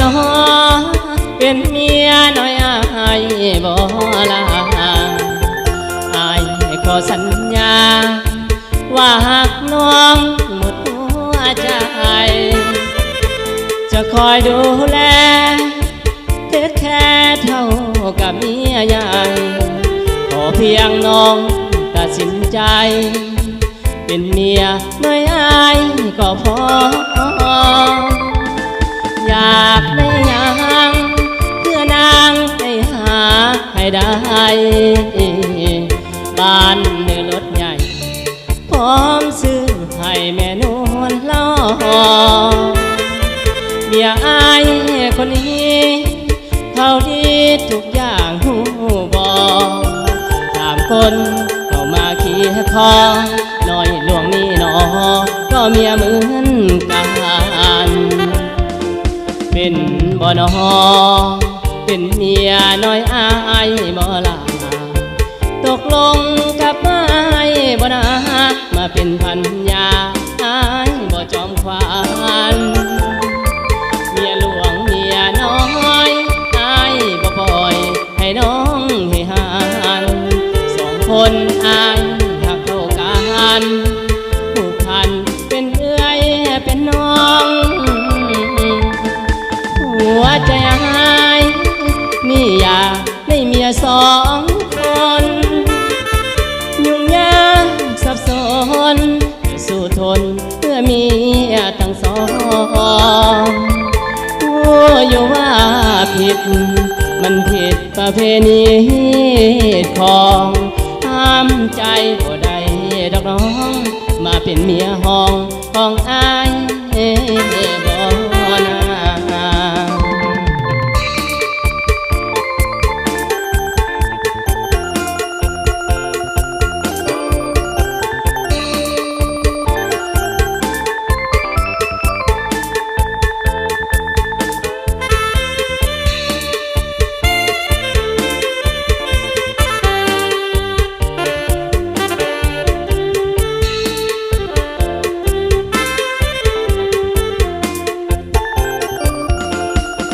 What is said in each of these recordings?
นอเป็นเมียน้อยอายบ่ลาอายขอสัญญาว่าหากน้องหมดหัวใจจะคอยดูแลเทคแค่เท่ากับเมียใหญ่ขอเพียงน้องตัดสินใจเป็นเมียน้อยอายก็พออยากได้ยังเพื่อนางให้หาให้ได้บ้านเนื้อรถใหญ่พร้อมซื้อให้แม่นวลล่อเมียอายคนนี้เขาดีทุกอย่างหูบอกตามคนเข้ามาขี่คอน้อยหลวงนี่หนอก็เมียเหมือนกันเป็นบ่นอเป็นเมียน้อยอายบ่ลาตกลงกับไม้บ่นามาเป็นพันยาอายบ่จอมควานเมียหลวงเมียน้อยอายบ่ปล่อยให้น้องให้หานสองคนอายหักเท่ากันผูกพันเป็นเอื้อยเป็นน้องหัวใจอายนี่อยากได้เมียสองคนยุ่งยากสับสนสู้ทนเพื่อเมียทั้งสองอยู่ว่าผิดมันผิดประเพณีของห้ามใจบ่ได้ดอกน้องมาเป็นเมียห้องของอายบ่นา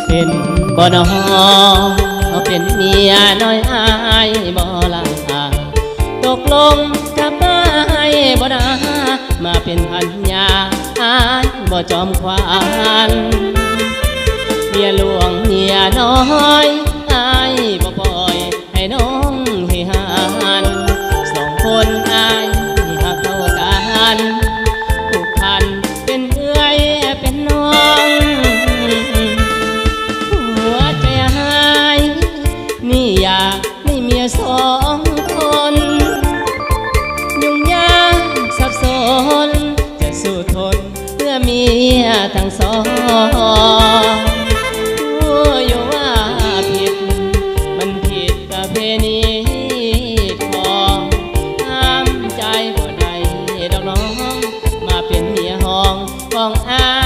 เป็นบ่นอเป็นเมียน้อยอายบ่ลาตกลงกับไม้บ่นามาเป็นพันยาอายบ่จอมควานเมียหลวงเมียน้อยอายบ่ปล่อยให้น้องให้หานสองคนอายหักเท่ากันผูกพันเป็นเอื้อยเป็นน้องนี่อยากได้เมียสองคนยุ่งยากสับสนจะสู้ทนเพื่อเมียทั้งสองอยู่ว่าผิดมันผิดประเพณีของห้ามใจบ่ได้ดอกน้องมาเป็นเมียห้องของอาย